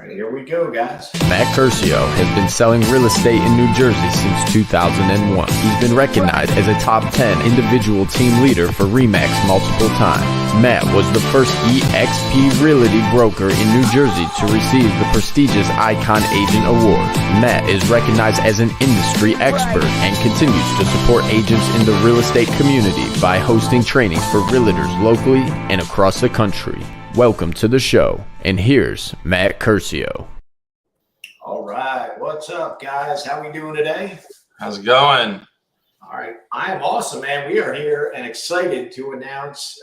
right, here we go, guys. Matt Curcio has been selling real estate in New Jersey since 2001. He's been recognized as a top 10 individual team leader for RE/MAX multiple times. Matt was the first eXp Realty broker in New Jersey to receive the prestigious Icon Agent Award. Matt is recognized as an industry expert and continues to support agents in the real estate community by hosting trainings for realtors locally and across the country. Welcome to the show, and here's Matt Curcio. All right, what's up, guys? How we doing today? How's it going? All right, I am awesome, man. We are here and excited to announce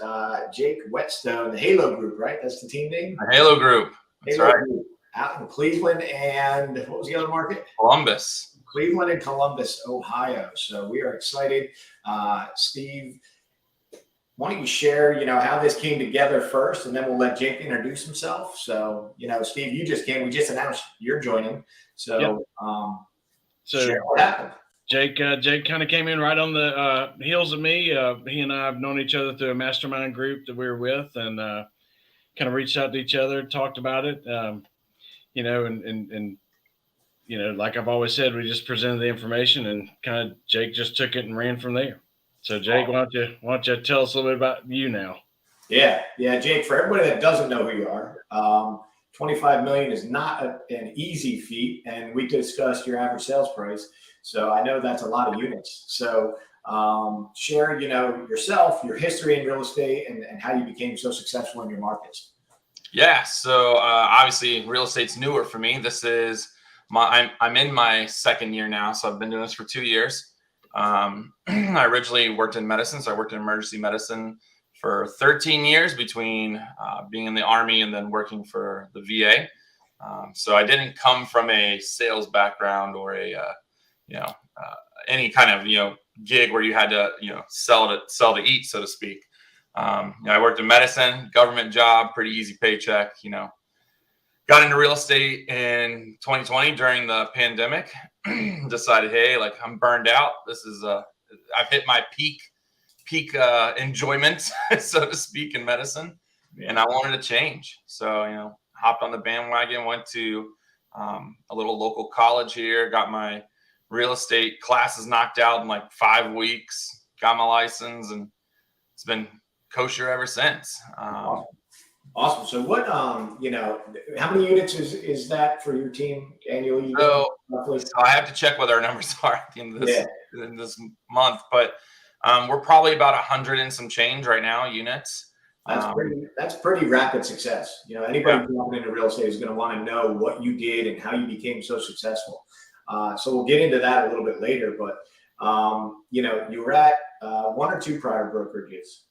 Jake Whetstone, the Halo Group, right? That's the team name? The Halo Group. That's Halo right. Group, out in Cleveland and what was the other market? Columbus. Cleveland and Columbus, Ohio. So we are excited. Steve, why don't you share, how this came together first, and then we'll let Jake introduce himself. So, Steve, you just came. We just announced you're joining. So, yep. Share what happened. Jake kind of came in right on the heels of me. He and I have known each other through a mastermind group that we were with, and kind of reached out to each other, talked about it, and like I've always said, we just presented the information, and kind of Jake just took it and ran from there. So, Jake, why don't you tell us a little bit about you now? Yeah, Jake. For everybody that doesn't know who you are, 25 million is not an easy feat, and we discussed your average sales price. So I know that's a lot of units. So share, yourself, your history in real estate, and how you became so successful in your markets. Yeah. So obviously, real estate's newer for me. This is I'm in my second year now, so I've been doing this for 2 years. I originally worked in medicine, so I worked in emergency medicine for 13 years between being in the Army and then working for the VA. So I didn't come from a sales background or any kind of gig where you had to sell to eat, so to speak. I worked in medicine, government job, pretty easy paycheck. Got into real estate in 2020 during the pandemic. Decided, hey, I'm burned out. I've hit my peak enjoyment, so to speak, in medicine, and I wanted to change. So, hopped on the bandwagon, went to a little local college here, got my real estate classes knocked out in 5 weeks, got my license, and it's been kosher ever since. Awesome. So what, how many units is that for your team annually? So I have to check what our numbers are at the end of this month, but we're probably about 100 and some change right now, units. That's pretty rapid success. Anybody jumping into real estate is going to want to know what you did and how you became so successful. So we'll get into that a little bit later, but you were at 1 or 2 prior brokerages.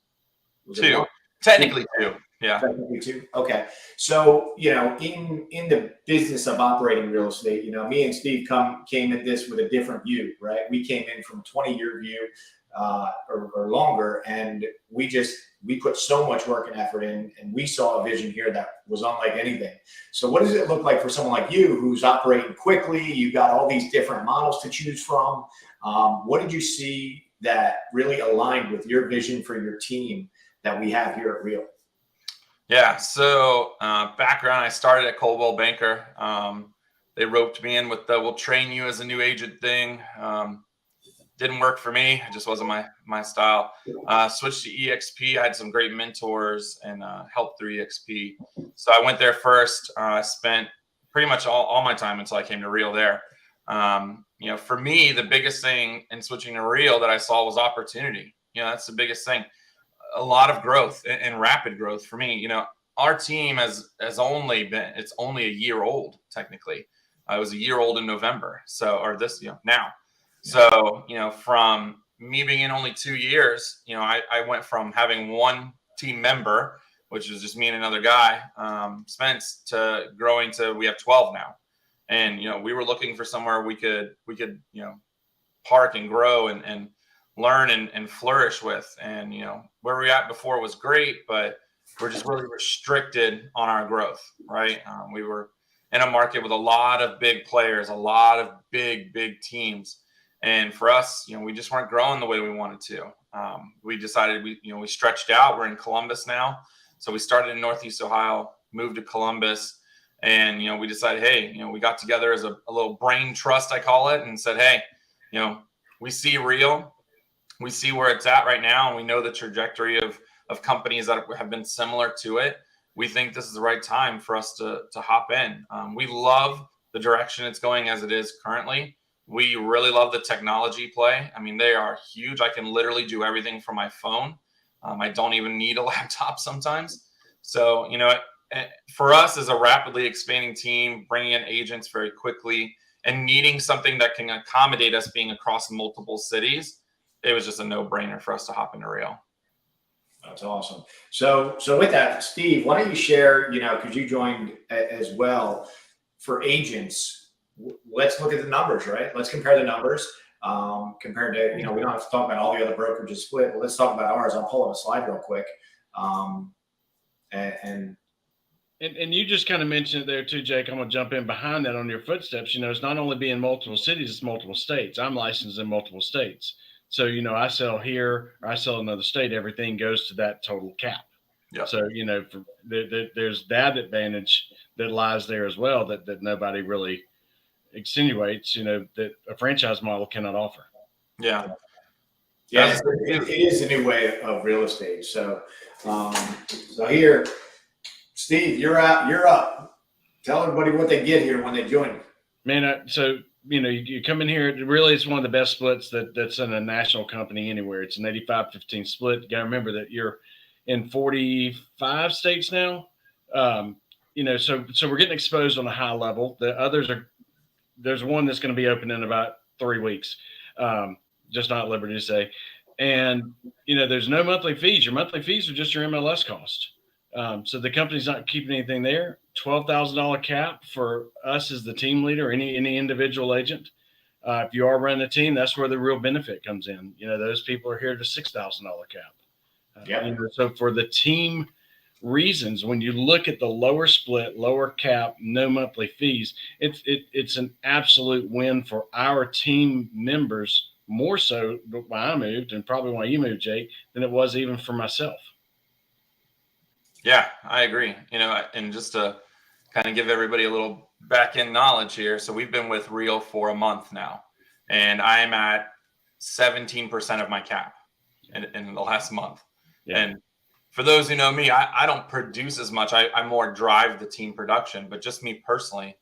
Two, technically 2. Yeah. Technically 2. Okay. So, in the business of operating real estate, me and Steve came at this with a different view, right? We came in from a 20-year view or longer, and we put so much work and effort in, and we saw a vision here that was unlike anything. So what does it look like for someone like you who's operating quickly? You got all these different models to choose from. What did you see that really aligned with your vision for your team that we have here at Real? Yeah. So background, I started at Coldwell Banker. They roped me in with the "we'll train you as a new agent" thing. Didn't work for me. It just wasn't my style. Switched to eXp. I had some great mentors and helped through eXp. So I went there first. I spent pretty much all my time until I came to Real there. For me, the biggest thing in switching to Real that I saw was opportunity. That's the biggest thing. A lot of growth and rapid growth for me. Our team has only been, it's only a year old, technically. It was a year old in November. Now. So, from me being in only 2 years, I went from having 1 team member, which was just me and another guy, Spence, to growing to, we have 12 now. And, we were looking for somewhere we could, park and grow and learn and flourish with. And, where we were at before was great, but we're just really restricted on our growth, right? We were in a market with a lot of big players, a lot of big teams. And for us, we just weren't growing the way we wanted to. We decided we stretched out. We're in Columbus now. So we started in Northeast Ohio, moved to Columbus, And, we decided, hey, we got together as a little brain trust, I call it, and said, hey, we see Real, we see where it's at right now, and we know the trajectory of companies that have been similar to it. We think this is the right time for us to hop in. We love the direction it's going as it is currently. We really love the technology play. I mean, they are huge. I can literally do everything from my phone. I don't even need a laptop sometimes. So, for us as a rapidly expanding team, bringing in agents very quickly and needing something that can accommodate us being across multiple cities, it was just a no-brainer for us to hop into Real. That's awesome. So with that, Steve, why don't you share, because you joined as well, for agents, let's look at the numbers, right? Let's compare the numbers compared to, we don't have to talk about all the other brokerages split, but let's talk about ours. I'll pull up a slide real quick. And you just kind of mentioned it there too, Jake. I'm going to jump in behind that on your footsteps. It's not only being multiple cities, it's multiple states. I'm licensed in multiple states. So, I sell here or I sell another state, everything goes to that total cap. Yeah. So, there's that advantage that lies there as well that nobody really insinuates, that a franchise model cannot offer. Yeah. Yeah, it is a new way of real estate. So, so here, Steve, you're up. Tell everybody what they get here when they join. Man, you come in here, really it's one of the best splits that's in a national company anywhere. It's an 85-15 split. You got to remember that you're in 45 states now. So we're getting exposed on a high level. The others there's one that's going to be open in about 3 weeks. Just not at liberty to say. And, there's no monthly fees. Your monthly fees are just your MLS cost. So the company's not keeping anything there. $12,000 cap for us as the team leader, any individual agent. If you are running a team, that's where the real benefit comes in. Those people are here to $6,000 cap. So for the team reasons, when you look at the lower split, lower cap, no monthly fees, it's an absolute win for our team members, more so when I moved and probably when you moved, Jake, than it was even for myself. Yeah, I agree. And just to kind of give everybody a little back end knowledge here. So we've been with Real for a month now, and I'm at 17% of my cap in the last month. Yeah. And for those who know me, I don't produce as much. I more drive the team production, but just me personally,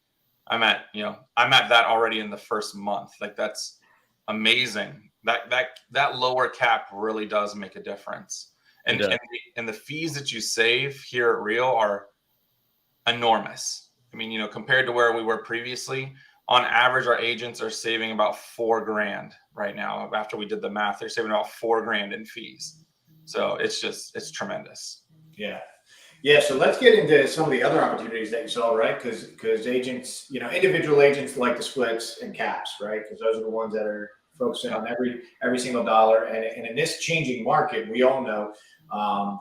I'm at that already in the first month. Like, that's amazing. That lower cap really does make a difference. And the fees that you save here at Real are enormous. I mean, compared to where we were previously, on average, our agents are saving about $4,000 right now. After we did the math, they're saving about $4,000 in fees. So it's tremendous. Yeah. Yeah. So let's get into some of the other opportunities that you saw, right? Because agents, individual agents like the splits and caps, right? Because those are the ones that are focusing on every single dollar. And in this changing market, we all know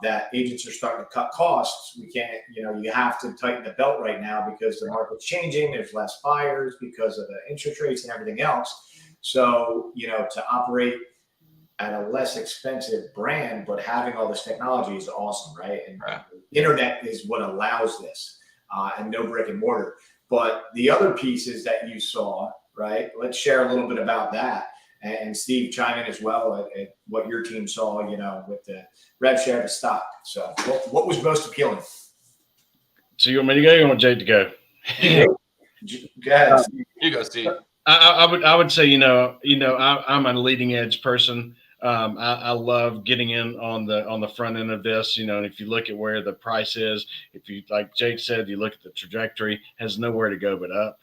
that agents are starting to cut costs. We can't, you have to tighten the belt right now because the market's changing. There's less buyers because of the interest rates and everything else. So, to operate at a less expensive brand, but having all this technology is awesome, right? And internet is what allows this, and no brick and mortar. But the other pieces that you saw, right? Let's share a little bit about that. And Steve, chime in as well at what your team saw, with the rev share to stock. So what was most appealing? So you want me to go? You want Jake to go? Go ahead. You go, Steve. I would say, I'm a leading edge person. I love getting in on the front end of this, and if you look at where the price is, if you, like Jake said, you look at the trajectory, has nowhere to go but up.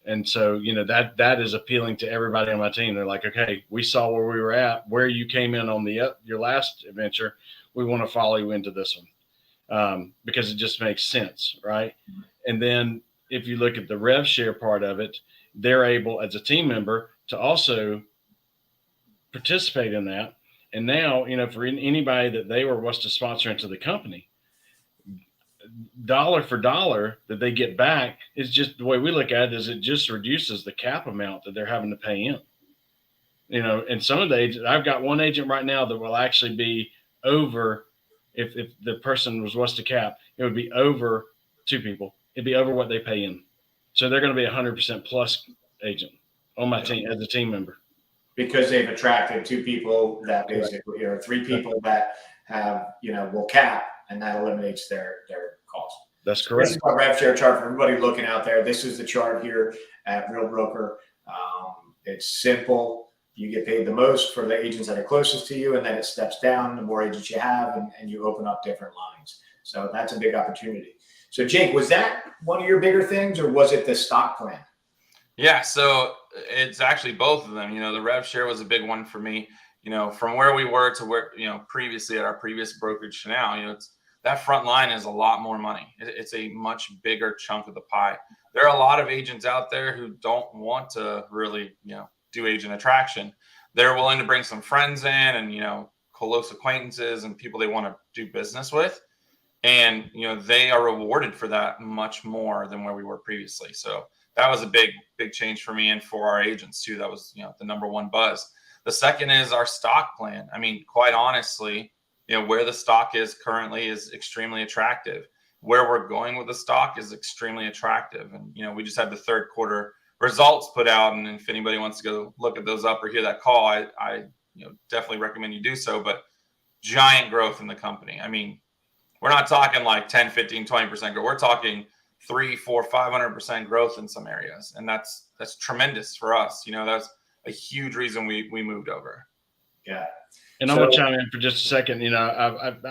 And so, that is appealing to everybody on my team. They're like, okay, we saw where we were at, where you came in on your last adventure. We want to follow you into this one because it just makes sense, right? Mm-hmm. And then if you look at the rev share part of it, they're able, as a team member, to also participate in that. And now, for anybody that was to sponsor into the company, dollar for dollar that they get back is just the way we look at it, is it just reduces the cap amount that they're having to pay in. And some of the agents, I've got one agent right now that will actually be over, if the person was to cap, it would be over 2 people, it'd be over what they pay in. So they're going to be 100% plus agent on my team as a team member. Because they've attracted 2 people that basically, or 3 people that have, will cap, and that eliminates their cost. That's correct. This is our rev share chart for everybody looking out there. This is the chart here at Real Broker. It's simple. You get paid the most for the agents that are closest to you, and then it steps down the more agents you have, and you open up different lines. So that's a big opportunity. So Jake, was that one of your bigger things, or was it the stock plan? Yeah, so it's actually both of them. The rev share was a big one for me. From where we were to where, previously at our previous brokerage to now, it's that front line is a lot more money. It's a much bigger chunk of the pie. There are a lot of agents out there who don't want to really, do agent attraction. They're willing to bring some friends in and, close acquaintances and people they want to do business with. And, they are rewarded for that much more than where we were previously. So that was a big change for me and for our agents too. That was, the number one buzz. The second is our stock plan. I mean, quite honestly, where the stock is currently is extremely attractive. Where we're going with the stock is extremely attractive. And, we just had the third quarter results put out. And if anybody wants to go look at those up or hear that call, I definitely recommend you do so. But giant growth in the company. I mean, we're not talking like 10, 15, 20% growth. We're talking 300, 400, 500% growth in some areas. And that's tremendous for us. That's a huge reason we moved over. Yeah. And I'm going to chime in for just a second.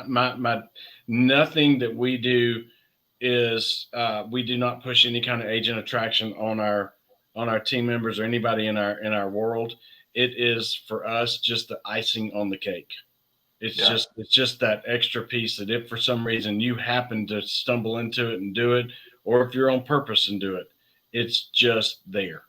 My nothing that we do is we do not push any kind of agent attraction on our team members or anybody in our world. It is for us just the icing on the cake. It's just that extra piece that if for some reason you happen to stumble into it and do it, or if you're on purpose and do it, it's just there.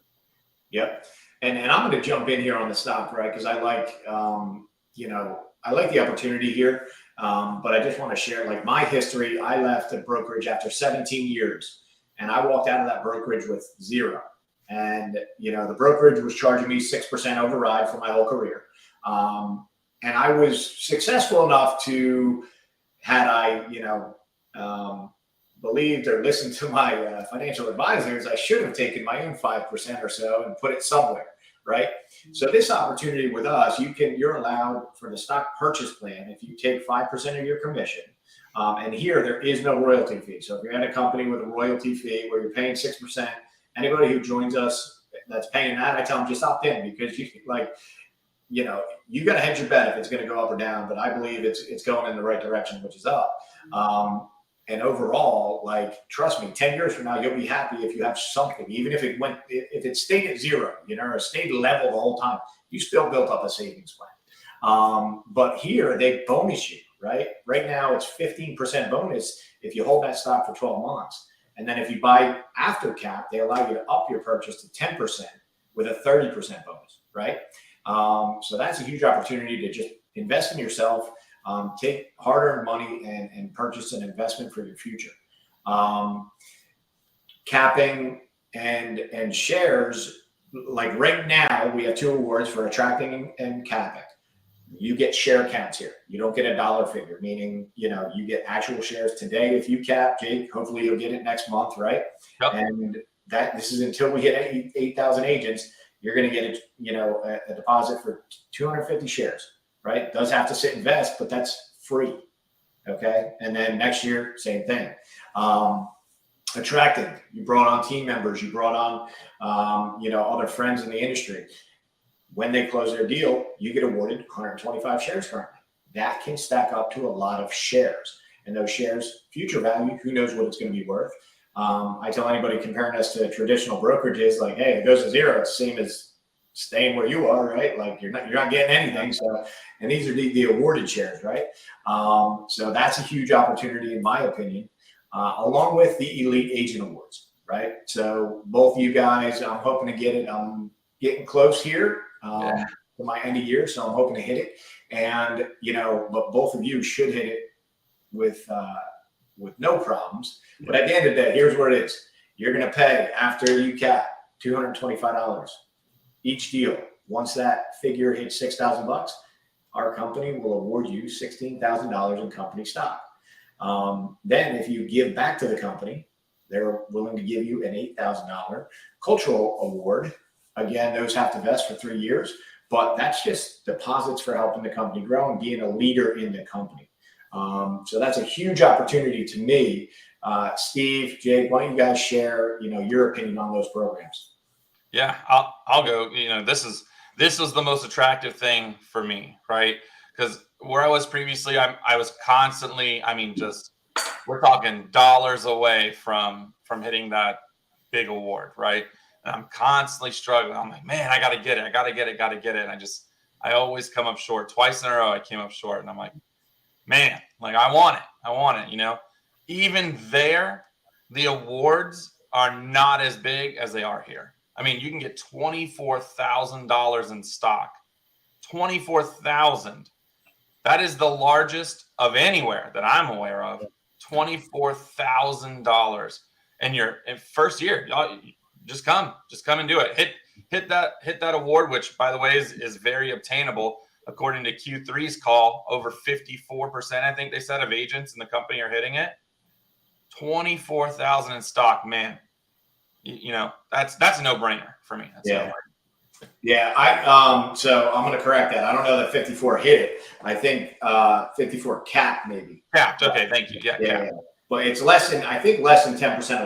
Yep. And I'm going to jump in here on the stock, right? Because I like, I like the opportunity here. But I just want to share like my history. I left a brokerage after 17 years and I walked out of that brokerage with 0. And, the brokerage was charging me 6% override for my whole career. And I was successful enough to, had I, believed or listened to my financial advisors, I should have taken my own 5% or so and put it somewhere, right? So this opportunity with us, you're allowed for the stock purchase plan, if you take 5% of your commission, and here there is no royalty fee. So if you're at a company with a royalty fee where you're paying 6%, anybody who joins us that's paying that, I tell them just opt in because you got to hedge your bet if it's going to go up or down, but I believe it's going in the right direction, which is up. And overall, trust me, 10 years from now, you'll be happy if you have something, even if it stayed at 0, or stayed level the whole time, you still built up a savings plan. But here they bonus you, right? Right now it's 15% bonus if you hold that stock for 12 months. And then if you buy after cap, they allow you to up your purchase to 10% with a 30% bonus, right? So that's a huge opportunity to just invest in yourself, take hard-earned money and purchase an investment for your future. Capping and shares, like right now, we have 2 awards for attracting and capping. You get share counts here. You don't get a dollar figure, meaning, you get actual shares today. If you cap, Jake, hopefully you'll get it next month, right? Yep. And this is until we hit 8,000 agents. You're going to get a deposit for 250 shares, right? It does have to sit and vest, but that's free. Okay. And then next year, same thing. Attracting, you brought on team members, you brought on, other friends in the industry. When they close their deal, you get awarded 125 shares currently. That can stack up to a lot of shares. And those shares, future value, who knows what it's going to be worth. I tell anybody comparing us to traditional brokerages, like, hey, if it goes to 0, it's the same as staying where you are, right? Like you're not getting anything. So, and these are the awarded shares, right? So that's a huge opportunity in my opinion, along with the Elite Agent Awards, right? So both of you guys, I'm hoping to get it. I'm getting close here to my end of year, so I'm hoping to hit it. And but both of you should hit it with no problems. But at the end of the day, here's what it is. You're going to pay after you cap $225 each deal. Once that figure hits $6,000, our company will award you $16,000 in company stock. Then if you give back to the company, they're willing to give you an $8,000 cultural award. Again, those have to vest for 3 years, but that's just deposits for helping the company grow and being a leader in the company. So that's a huge opportunity to me. Steve, Jake, why don't you guys share, your opinion on those programs? Yeah, I'll go. This is the most attractive thing for me, right? Because where I was previously, I was constantly, just we're talking dollars away from hitting that big award, right? And I'm constantly struggling. I'm like, man, I got to get it. I got to get it. Got to get it. And I always come up short. Twice in a row, I came up short. And I'm like, man, like I want it. Even there, the awards are not as big as they are here. You can get $24,000 in stock. 24,000. That is the largest of anywhere that I'm aware of. $24,000. And your first year, just come and do it. Hit that award, which by the way is very obtainable. According to Q3's call, over 54%, I think they said, of agents in the company are hitting it. 24,000 in stock, man. That's a no-brainer for me. That's yeah. Yeah, so I'm going to correct that. I don't know that 54 hit it. I think 54 capped maybe. Capped. Okay, thank you. Yeah. But it's less than 10% of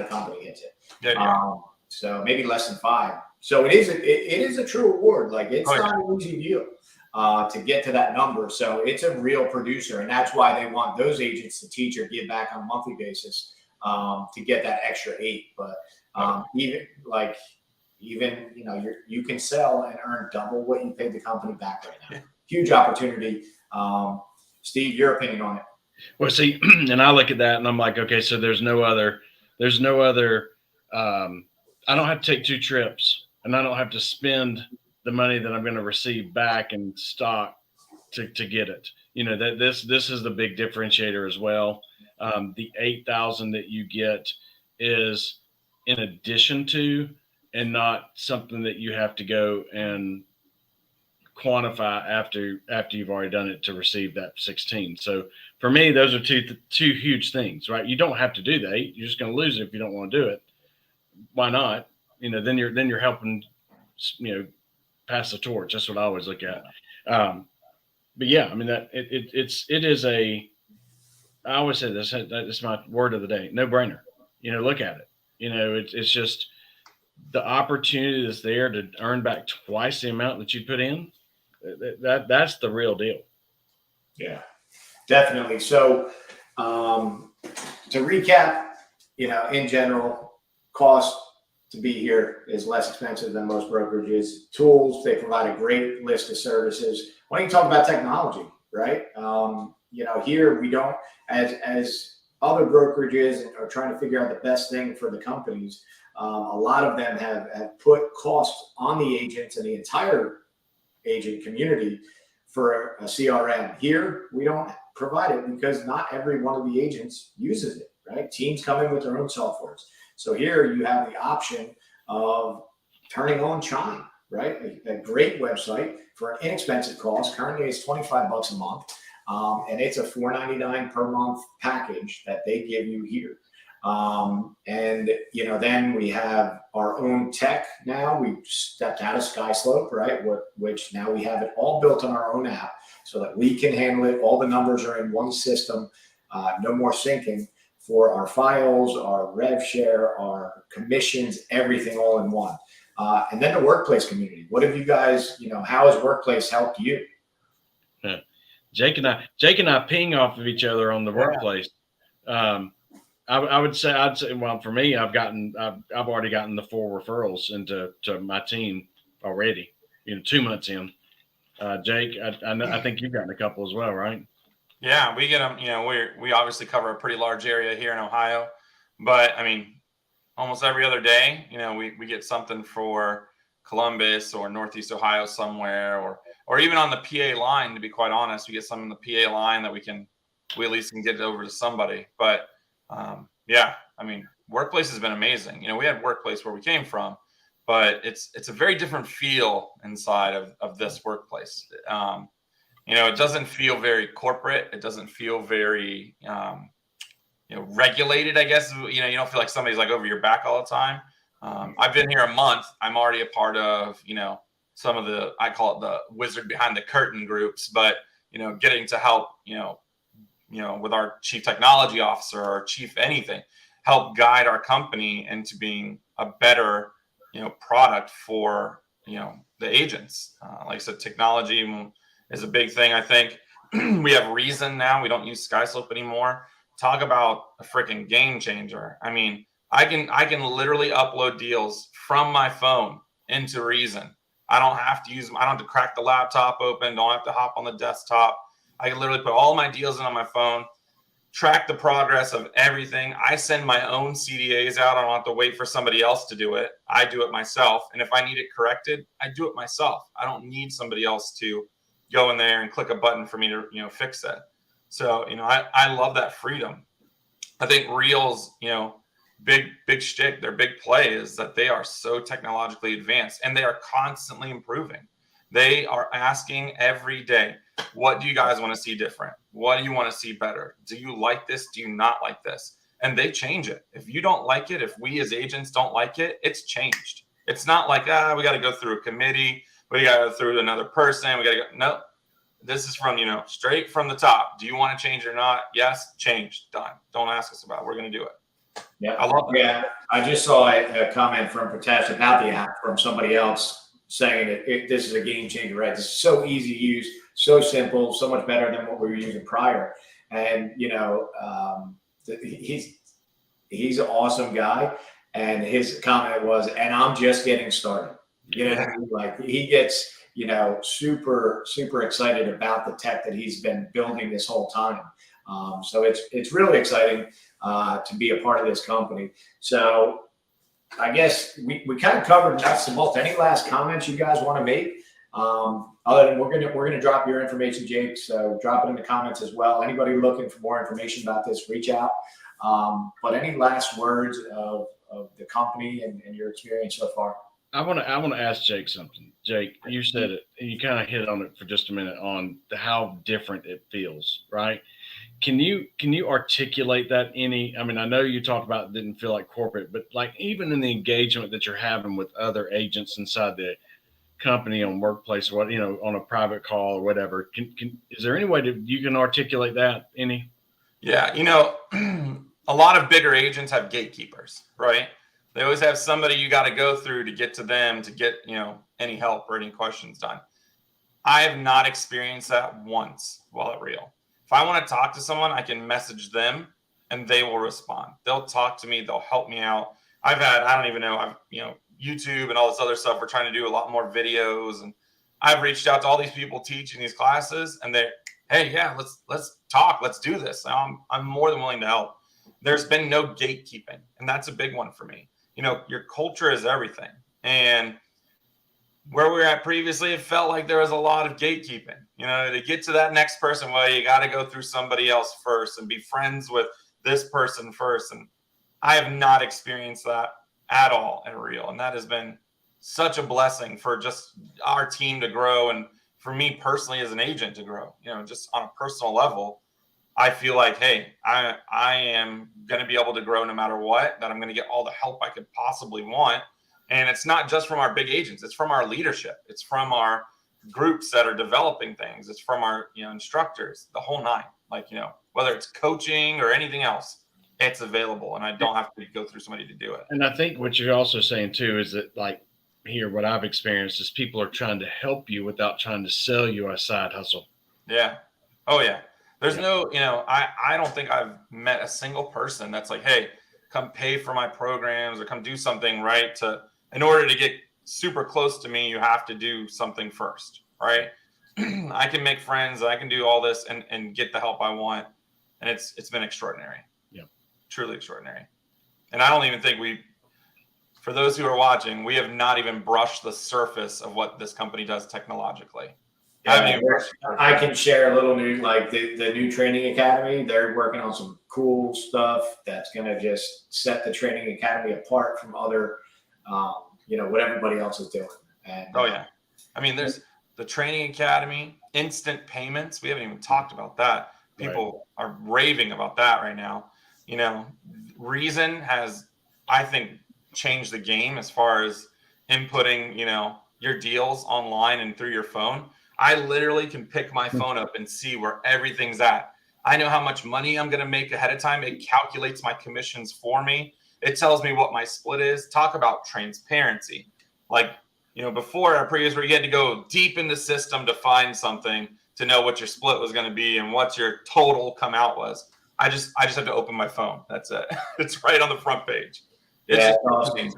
the company hits it. Yeah. So maybe less than 5. So it is a true award. Like it's not an easy deal to get to that number. So it's a real producer, and that's why they want those agents to teach or give back on a monthly basis to get that extra 8. But even you can sell and earn double what you paid the company back right now. Huge opportunity. Steve, your opinion on it? Well, see, and I look at that and I'm like, okay, so there's no other, I don't have to take 2 trips and I don't have to spend the money that I'm going to receive back in stock to get it. That this is the big differentiator as well. The 8,000 that you get is in addition to, and not something that you have to go and quantify after you've already done it to receive that 16. So for me, those are two huge things, right? You don't have to do that. You're just going to lose it if you don't want to do it. Why not? Then you're helping, pass the torch. That's what I always look at. But yeah, that it is a, I always say this, that's my word of the day, no brainer. Look at it. It's just the opportunity that's there to earn back twice the amount that you put in. That's the real deal. Yeah, definitely. So to recap, in general, cost to be here is less expensive than most brokerages. Tools, they provide a great list of services. Why don't you talk about technology, right? Here we don't, as other brokerages are trying to figure out the best thing for the companies. A lot of them have put costs on the agents and the entire agent community for a CRM. Here, we don't provide it because not every one of the agents uses it, right? Teams come in with their own softwares. So here you have the option of turning on Chime, right? A great website for an inexpensive cost. Currently, it's $25 a month, and it's a $4.99 per month package that they give you here. Then we have our own tech now. We stepped out of SkySlope, right? Which now we have it all built on our own app so that we can handle it. All the numbers are in one system. No more syncing for our files, our rev share, our commissions, everything all in one. And then the workplace community. What have you guys, how has Workplace helped you? Yeah. Jake and I ping off of each other on the Workplace. I'd say, well, for me, I've already gotten the 4 referrals into my team already, 2 months in. Jake, I think you've gotten a couple as well, right? Yeah, we get them. We obviously cover a pretty large area here in Ohio, but almost every other day, we get something for Columbus or Northeast Ohio somewhere, or even on the PA line. To be quite honest, we get some in the PA line that we at least can get it over to somebody. But Workplace has been amazing. We had Workplace where we came from, but it's a very different feel inside of this Workplace. It doesn't feel very corporate. It doesn't feel very, regulated, I guess. You don't feel like somebody's like over your back all the time. I've been here a month. I'm already a part of, some of the, I call it the wizard behind the curtain groups, but, getting to help, with our chief technology officer or chief anything, help guide our company into being a better, product for, the agents. Like I said, technology is a big thing. I think we have Reason now. We don't use SkySlope anymore. Talk about a freaking game changer. I mean, I can literally upload deals from my phone into Reason. I don't have to crack the laptop open. Don't have to hop on the desktop. I can literally put all my deals in on my phone, track the progress of everything. I send my own CDAs out. I don't have to wait for somebody else to do it. I do it myself. And if I need it corrected, I do it myself. I don't need somebody else to go in there and click a button for me to, fix it. So, I love that freedom. I think Reel's, big shtick, their big play is that they are so technologically advanced and they are constantly improving. They are asking every day, what do you guys want to see different? What do you want to see better? Do you like this? Do you not like this? And they change it. If you don't like it, if we as agents don't like it, it's changed. It's not like, we got to go through a committee. We got to go through another person. We got to go. No, this is from, straight from the top. Do you want to change or not? Yes, change, done. Don't ask us about it. We're going to do it. Yeah, I love that. Yeah, I just saw a comment from Pritesh about the app from somebody else saying that this is a game changer, right? This is so easy to use, so simple, so much better than what we were using prior. And he's an awesome guy. And his comment was, "And I'm just getting started." Like he gets super excited about the tech that he's been building this whole time. So it's really exciting to be a part of this company. So I guess we kind of covered nuts and bolts. Any last comments you guys want to make? Other than we're gonna drop your information, Jake. So drop it in the comments as well. Anybody looking for more information about this, reach out. But any last words of the company and your experience so far? I want to ask Jake something. Jake, you said it, and you kind of hit on it for just a minute on how different it feels, right? Can you articulate that I mean, I know you talked about it didn't feel like corporate, but like even in the engagement that you're having with other agents inside the company on workplace or on a private call or whatever, is there any way that you can articulate that any? Yeah. A lot of bigger agents have gatekeepers, right? They always have somebody you got to go through to get to them to get, any help or any questions done. I have not experienced that once while at Real. If I want to talk to someone, I can message them and they will respond. They'll talk to me. They'll help me out. I don't even know, YouTube and all this other stuff. We're trying to do a lot more videos. And I've reached out to all these people teaching these classes and hey, yeah, let's talk. Let's do this. I'm more than willing to help. There's been no gatekeeping. And that's a big one for me. Your culture is everything. And where we were at previously, it felt like there was a lot of gatekeeping. To get to that next person, well, you got to go through somebody else first and be friends with this person first. And I have not experienced that at all at Real. And that has been such a blessing for just our team to grow. And for me personally, as an agent to grow, just on a personal level, I feel like, hey, I am going to be able to grow no matter what, that I'm going to get all the help I could possibly want. And it's not just from our big agents. It's from our leadership. It's from our groups that are developing things. It's from our, instructors, the whole nine, whether it's coaching or anything else, it's available. And I don't have to go through somebody to do it. And I think what you're also saying too, is that what I've experienced is people are trying to help you without trying to sell you a side hustle. Yeah. Oh yeah. There's no, I don't think I've met a single person that's like, hey, come pay for my programs or come do something, right? In order to get super close to me, you have to do something first, right? I can make friends. I can do all this and get the help I want. And it's been extraordinary. Yeah. Truly extraordinary. And I don't even think for those who are watching, we have not even brushed the surface of what this company does technologically. Yeah, I can share a little news, like the new training academy. They're working on some cool stuff that's going to just set the training academy apart from other, what everybody else is doing. And, oh yeah, I mean, there's the training academy, instant payments. We haven't even talked about that. People are raving about that right now. Reason has, I think, changed the game as far as inputting, your deals online and through your phone. I literally can pick my phone up and see where everything's at. I know how much money I'm going to make ahead of time. It calculates my commissions for me. It tells me what my split is. Talk about transparency. Like, before our previous where you had to go deep in the system to find something to know what your split was going to be and what your total come out was. I just have to open my phone. That's it. It's right on the front page. It's awesome.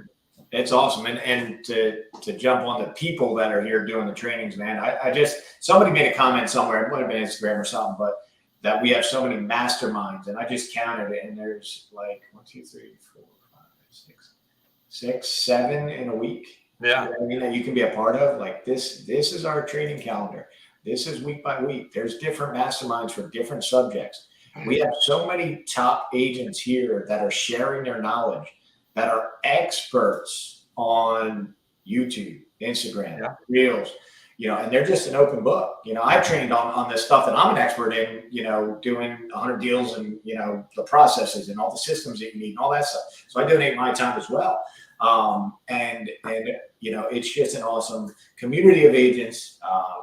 It's awesome. And to jump on the people that are here doing the trainings, man, somebody made a comment somewhere, it might have been Instagram or something, but that we have so many masterminds, and I just counted it, and there's like 1, 2, 3, 4, 5, 6, 7 in a week. Yeah. That you can be a part of. Like this is our training calendar. This is week by week. There's different masterminds for different subjects. We have so many top agents here that are sharing their knowledge, that are experts on YouTube, Instagram, Reels, and they're just an open book. I've trained on this stuff that I'm an expert in, doing 100 deals and, the processes and all the systems that you need and all that stuff. So I donate my time as well. And it's just an awesome community of agents.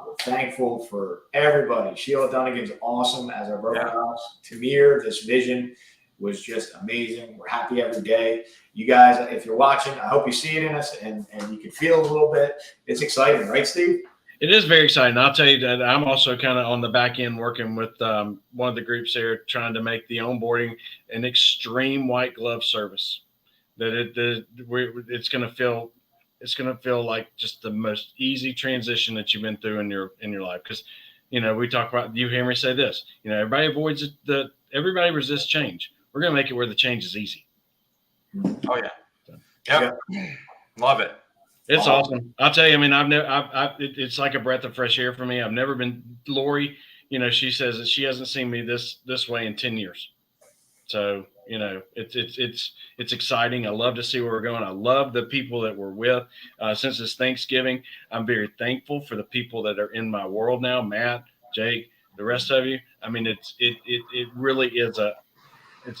We're thankful for everybody. Sheila Dunnigan's awesome as our broker house. Tamir, this vision was just amazing. We're happy every day. You guys, if you're watching, I hope you see it in us and you can feel a little bit. It's exciting, right, Steve? It is very exciting. I'll tell you that I'm also kind of on the back end working with one of the groups there, trying to make the onboarding an extreme white glove service. It's going to feel like just the most easy transition that you've been through in your life. Because we talk about, you hear me say this. Everybody avoids everybody resists change. We're going to make it where the change is easy. Oh yeah, love it. It's awesome. I'll tell you. I mean, it's like a breath of fresh air for me. I've never been. Lori, she says that she hasn't seen me this way in 10 years. So it's exciting. I love to see where we're going. I love the people that we're with. Since it's Thanksgiving, I'm very thankful for the people that are in my world now. Matt, Jake, the rest of you. I mean, it really is and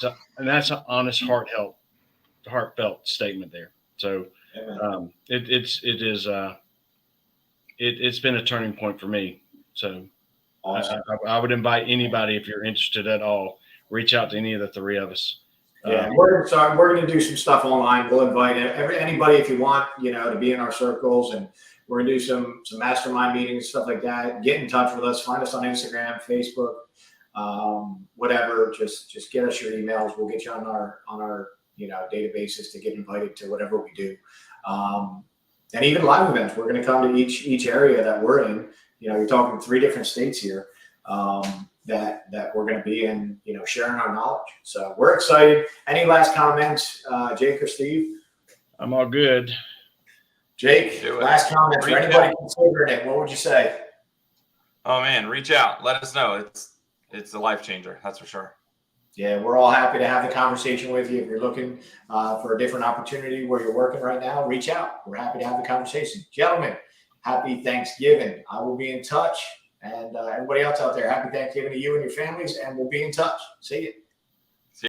that's an honest, heartfelt statement there. So it's been a turning point for me. So awesome. I would invite anybody, if you're interested at all, reach out to any of the three of us. Yeah, we're going to do some stuff online. We'll invite anybody if you want, to be in our circles, and we're going to do some mastermind meetings, stuff like that. Get in touch with us. Find us on Instagram, Facebook, whatever. Just get us your emails. We'll get you on our databases to get invited to whatever we do. And even live events. We're going to come to each area that we're in. You're talking 3 different states here. That we're going to be in, sharing our knowledge. So we're excited. Any last comments, Jake or Steve? I'm all good. Jake, last comments for anybody considering it. What would you say? Oh man, reach out. Let us know. It's a life changer. That's for sure. Yeah, we're all happy to have the conversation with you. If you're looking for a different opportunity where you're working right now, reach out. We're happy to have the conversation. Gentlemen, happy Thanksgiving. I will be in touch. And everybody else out there, happy Thanksgiving to you and your families, and we'll be in touch. See you.